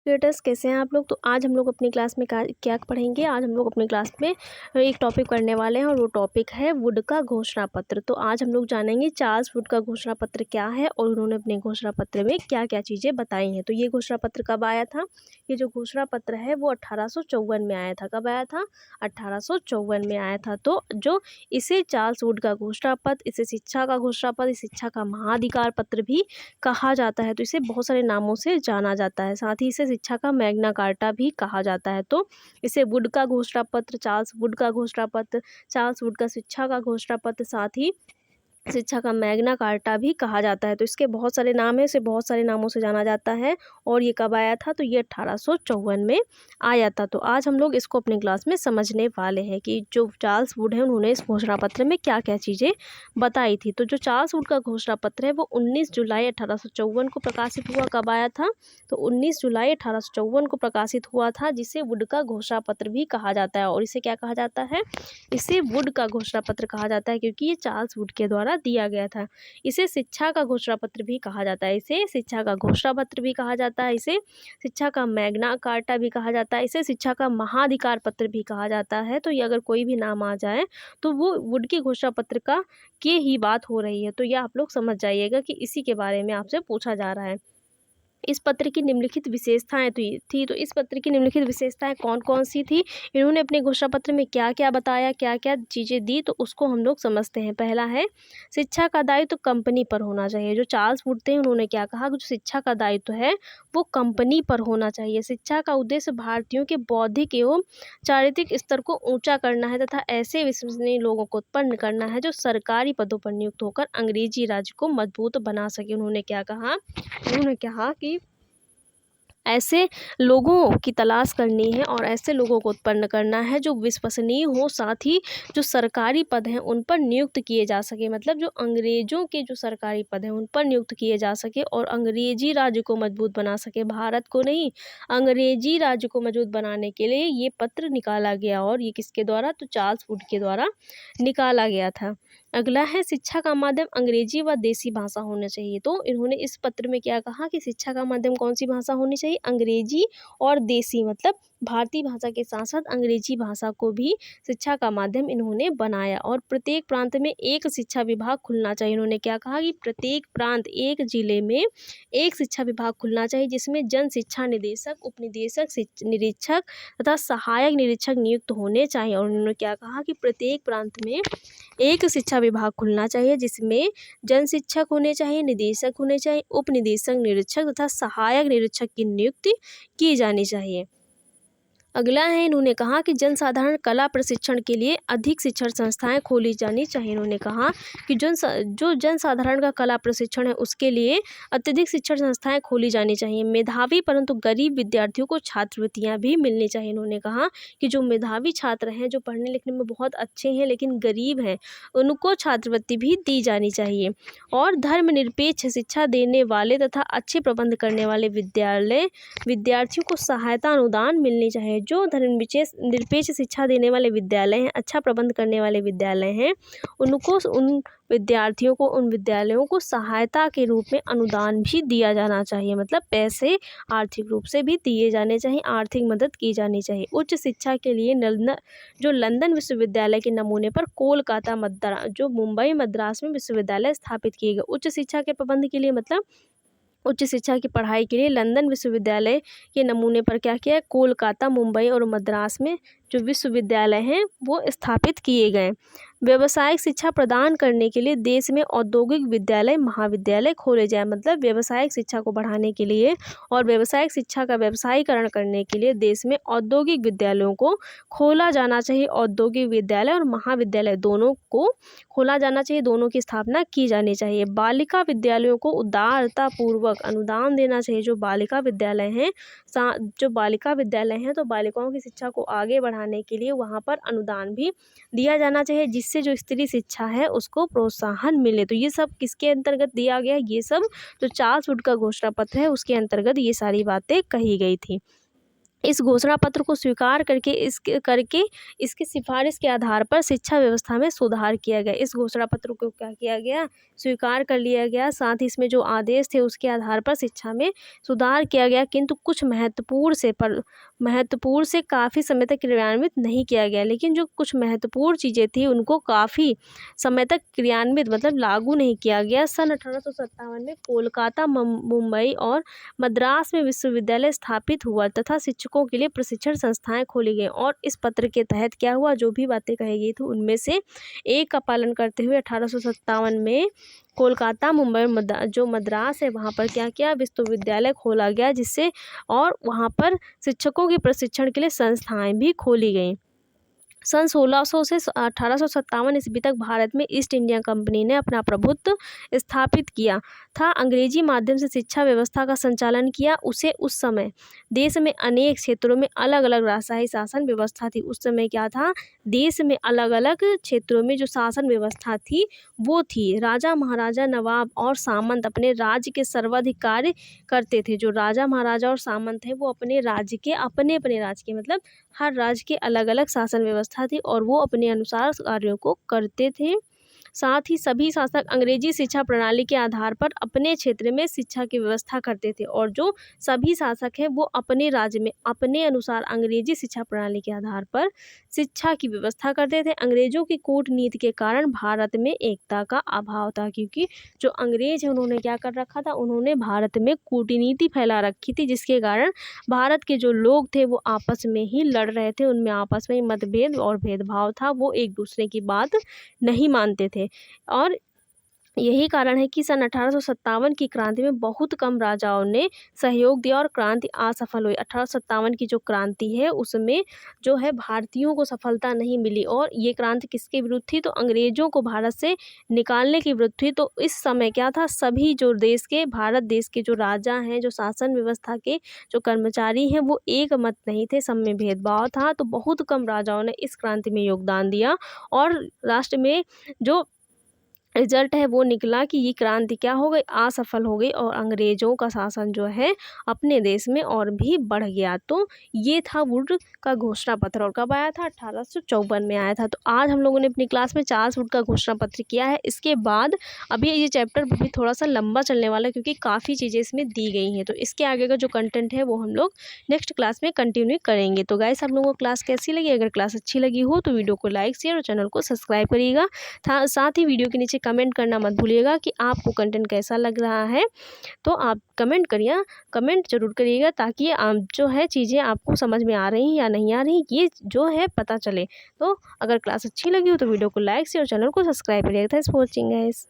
Creators, कैसे हैं आप लोग। तो आज हम लोग अपनी क्लास में क्या पढ़ेंगे। आज हम लोग अपनी क्लास में एक टॉपिक पढ़ने वाले हैं और वो टॉपिक है वुड का घोषणा पत्र। तो आज हम लोग जानेंगे चार्ल्स वुड का घोषणा पत्र क्या है और उन्होंने अपने घोषणा पत्र में क्या क्या चीज़ें बताई हैं। तो ये घोषणा पत्र कब आया था। ये जो घोषणा पत्र है वो 1854 में आया था। कब आया था? 1854 में आया था। तो जो इसे चार्ल्स वुड का घोषणा पत्र, इसे शिक्षा का घोषणा पत्र, शिक्षा का महाधिकार पत्र भी कहा जाता है। तो इसे बहुत सारे नामों से जाना जाता है। साथ ही इसे शिक्षा का मैग्ना कार्टा भी कहा जाता है। तो इसे वुड का घोषणा पत्र, चार्ल्स वुड का घोषणा पत्र, चार्ल्स वुड का शिक्षा का घोषणा पत्र, साथ ही शिक्षा का मैग्ना कार्टा भी कहा जाता है। तो इसके बहुत सारे नाम हैं, इसे बहुत सारे नामों से जाना जाता है। और ये कब आया था? तो ये 1854 में आया था। तो आज हम लोग इसको अपने क्लास में समझने वाले हैं कि जो चार्ल्स वुड है उन्होंने इस घोषणा पत्र में क्या क्या चीज़ें बताई थी। तो जो चार्ल्स वुड का घोषणा पत्र है वो 19 जुलाई 1854 को प्रकाशित हुआ। कब आया था? तो 19 जुलाई 1854 को प्रकाशित हुआ था, जिसे वुड का घोषणा पत्र भी कहा जाता है। और इसे क्या कहा जाता है? इसे वुड का घोषणा पत्र कहा जाता है, क्योंकि ये चार्ल्स वुड के द्वारा दिया गया था। इसे शिक्षा का घोषणा पत्र भी कहा जाता है। इसे शिक्षा का घोषणा पत्र भी कहा जाता है। इसे शिक्षा का मैग्ना कार्टा भी कहा जाता है। इसे शिक्षा का महाधिकार पत्र भी कहा जाता है। तो ये अगर कोई भी नाम आ जाए तो वो वुड के घोषणा पत्र का की ही बात हो रही है। तो यह आप लोग समझ जाइएगा कि इसी के बारे में आपसे पूछा जा रहा है। इस पत्र की निम्नलिखित विशेषताएं थी। तो इस पत्र की निम्नलिखित विशेषताएं कौन कौन सी थी, इन्होंने अपने घोषणा पत्र में क्या क्या बताया, क्या क्या चीज़ें दी, तो उसको हम लोग समझते हैं। पहला है शिक्षा का दायित्व कंपनी पर होना चाहिए। जो चार्ल्स वुड थे उन्होंने क्या कहा कि जो शिक्षा का दायित्व है वो कंपनी पर होना चाहिए। शिक्षा का उद्देश्य भारतीयों के बौद्धिक एवं चारित्रिक स्तर को ऊंचा करना है तथा ऐसे विश्वसनीय लोगों को उत्पन्न करना है जो सरकारी पदों पर नियुक्त होकर अंग्रेजी राज्य को मजबूत बना सके। उन्होंने क्या कहा? उन्होंने कहा कि ऐसे लोगों की तलाश करनी है और ऐसे लोगों को उत्पन्न करना है जो विश्वसनीय हो, साथ ही जो सरकारी पद हैं उन पर नियुक्त किए जा सके। मतलब जो अंग्रेजों के जो सरकारी पद हैं उन पर नियुक्त किए जा सके और अंग्रेजी राज्य को मजबूत बना सके। भारत को नहीं, अंग्रेजी राज्य को मजबूत बनाने के लिए ये पत्र निकाला गया। और ये किसके द्वारा? तो चार्ल्स वुड के द्वारा निकाला गया था। अगला है शिक्षा का माध्यम अंग्रेजी व देसी भाषा होना चाहिए। तो इन्होंने इस पत्र में क्या कहा कि शिक्षा का माध्यम कौन सी भाषा होनी चाहिए? अंग्रेजी और देसी, मतलब भारतीय भाषा के साथ साथ अंग्रेजी भाषा को भी शिक्षा का माध्यम इन्होंने बनाया। और प्रत्येक प्रांत में एक शिक्षा विभाग खुलना चाहिए। इन्होंने क्या कहा कि प्रत्येक प्रांत, एक जिले में एक शिक्षा विभाग खुलना चाहिए, जिसमें जन शिक्षा निदेशक, उपनिदेशक, निरीक्षक तथा सहायक निरीक्षक नियुक्त होने चाहिए। और उन्होंने क्या कहा कि प्रत्येक प्रांत में एक शिक्षा विभाग खुलना चाहिए, जिसमें जन शिक्षक होने चाहिए, निदेशक होने चाहिए, उप निदेशक, निरीक्षक तथा सहायक निरीक्षक की नियुक्ति की जानी चाहिए। अगला है, इन्होंने कहा कि जनसाधारण कला प्रशिक्षण के लिए अधिक शिक्षण संस्थाएं खोली जानी चाहिए। इन्होंने कहा कि जो जनसाधारण का कला प्रशिक्षण है उसके लिए अत्यधिक शिक्षण संस्थाएं खोली जानी चाहिए। मेधावी परंतु गरीब विद्यार्थियों को छात्रवृत्तियां भी मिलनी चाहिए। इन्होंने कहा कि जो मेधावी छात्र हैं, जो पढ़ने लिखने में बहुत अच्छे हैं लेकिन गरीब हैं, उनको छात्रवृत्ति भी दी जानी चाहिए। और धर्मनिरपेक्ष शिक्षा देने वाले तथा अच्छे प्रबंध करने वाले विद्यार्थियों को सहायता अनुदान मिलनी चाहिए। जो निरपेक्ष शिक्षा देने वाले विद्यालय हैं, अच्छा प्रबंध करने वाले विद्यालय हैं, उनको, उन विद्यार्थियों को, उन विद्यालयों को सहायता के रूप में अनुदान भी दिया जाना चाहिए। मतलब पैसे आर्थिक रूप से भी दिए जाने चाहिए, आर्थिक मदद की जानी चाहिए। उच्च शिक्षा के लिए लंदन विश्वविद्यालय के नमूने पर कोलकाता, जो मुंबई, मद्रास में विश्वविद्यालय स्थापित किए गए। उच्च शिक्षा के प्रबंध के लिए, मतलब उच्च शिक्षा की पढ़ाई के लिए लंदन विश्वविद्यालय के नमूने पर क्या किया? कोलकाता, मुंबई और मद्रास में जो विश्वविद्यालय हैं वो स्थापित किए गए। व्यावसायिक शिक्षा प्रदान करने के लिए देश में औद्योगिक विद्यालय, महाविद्यालय खोले जाए। मतलब व्यावसायिक शिक्षा को बढ़ाने के लिए और व्यावसायिक शिक्षा का व्यवसायीकरण करने के लिए देश में औद्योगिक विद्यालयों को खोला जाना चाहिए। औद्योगिक विद्यालय और महाविद्यालय दोनों को खोला जाना चाहिए, दोनों की स्थापना की जानी चाहिए। बालिका विद्यालयों को उदारतापूर्वक अनुदान देना चाहिए। जो बालिका विद्यालय हैं, तो बालिकाओं की शिक्षा को आगे बढ़ाने के लिए वहाँ पर अनुदान भी दिया जाना चाहिए, जिससे जो स्त्री शिक्षा है उसको प्रोत्साहन मिले। तो ये सब किसके अंतर्गत दिया गया? ये सब जो चार्ल्स वुड का घोषणा पत्र है उसके अंतर्गत ये सारी बातें कही गई थी। इस घोषणा पत्र को स्वीकार करके इसकी सिफारिश के आधार पर शिक्षा व्यवस्था में सुधार किया गया। इस घोषणा पत्र को क्या किया गया, स्वीकार कर लिया गया। साथ ही इसमें जो आदेश थे उसके आधार पर शिक्षा में सुधार किया गया, किंतु कुछ महत्वपूर्ण से काफ़ी समय तक क्रियान्वित नहीं किया गया। लेकिन जो कुछ महत्वपूर्ण चीज़ें थी उनको काफ़ी समय तक क्रियान्वित मतलब लागू नहीं किया गया। सन 1857 में कोलकाता, मुंबई और मद्रास में विश्वविद्यालय स्थापित हुआ तथा शिक्षकों के लिए प्रशिक्षण संस्थाएं खोली गई। और इस पत्र के तहत क्या हुआ, जो भी बातें कही गई थी उनमें से एक का पालन करते हुए 1857 में कोलकाता, मुंबई और जो मद्रास है वहाँ पर क्या किया, विश्वविद्यालय खोला गया, जिससे और वहाँ पर शिक्षकों के प्रशिक्षण के लिए संस्थाएं भी खोली गई। सन 1600 से 1857 ईस्वी तक भारत में ईस्ट इंडिया कंपनी ने अपना प्रभुत्व स्थापित किया था। अंग्रेजी माध्यम से शिक्षा व्यवस्था का संचालन किया। उस समय देश में अनेक क्षेत्रों में अलग अलग राजशाही शासन व्यवस्था थी। उस समय क्या था, देश में अलग अलग क्षेत्रों में जो शासन व्यवस्था थी वो थी राजा, महाराजा, नवाब और सामंत अपने राज्य के सर्वाधिकारी करते थे। जो राजा, महाराजा और सामंत हैं वो अपने अपने राज्य के मतलब हर राज्य के अलग अलग शासन व्यवस्था थी और वो अपने अनुसार कार्यों को करते थे। साथ ही सभी शासक अंग्रेजी शिक्षा प्रणाली के आधार पर अपने क्षेत्र में शिक्षा की व्यवस्था करते थे और जो सभी शासक हैं वो अपने राज्य में अपने अनुसार अंग्रेजी शिक्षा प्रणाली के आधार पर शिक्षा की व्यवस्था करते थे। अंग्रेजों की कूटनीति के कारण भारत में एकता का अभाव था, क्योंकि जो अंग्रेज है उन्होंने क्या कर रखा था, उन्होंने भारत में कूटनीति फैला रखी थी, जिसके कारण भारत के जो लोग थे वो आपस में ही लड़ रहे थे, उनमें आपस में मतभेद और भेदभाव था, वो एक दूसरे की बात नहीं मानते थे। और यही कारण है कि सन 1857 की क्रांति में बहुत कम राजाओं ने सहयोग दिया और क्रांति असफल हुई। 1857 की जो क्रांति है उसमें जो है भारतीयों को सफलता नहीं मिली और ये क्रांति किसके विरुद्ध थी, तो अंग्रेजों को भारत से निकालने की विरुद्ध थी। तो इस समय क्या था, सभी जो भारत देश के जो राजा हैं, जो शासन व्यवस्था के जो कर्मचारी हैं वो एक मत नहीं थे, सब में भेदभाव था। तो बहुत कम राजाओं ने इस क्रांति में योगदान दिया और राष्ट्र में जो रिजल्ट है वो निकला कि ये क्रांति क्या हो गई, असफल हो गई और अंग्रेजों का शासन जो है अपने देश में और भी बढ़ गया। तो ये था वुड का घोषणा पत्र और कब आया था, 1854 में आया था। तो आज हम लोगों ने अपनी क्लास में चार्ल्स वुड का घोषणा पत्र किया है। इसके बाद अभी ये चैप्टर भी थोड़ा सा लंबा चलने वाला है क्योंकि काफ़ी चीज़ें इसमें दी गई हैं। तो इसके आगे का जो कंटेंट है वो हम लोग नेक्स्ट क्लास में कंटिन्यू करेंगे। तो गाइस, आप लोगों को क्लास कैसी लगी, अगर क्लास अच्छी लगी हो तो वीडियो को लाइक, शेयर और चैनल को सब्सक्राइब करिएगा। साथ ही वीडियो के नीचे कमेंट करना मत भूलिएगा कि आपको कंटेंट कैसा लग रहा है। तो आप कमेंट जरूर करिएगा ताकि जो है चीज़ें आपको समझ में आ रही या नहीं आ रही ये जो है पता चले। तो अगर क्लास अच्छी लगी हो तो वीडियो को लाइक शेयर और चैनल को सब्सक्राइब करिएगा। Thanks for watching guys.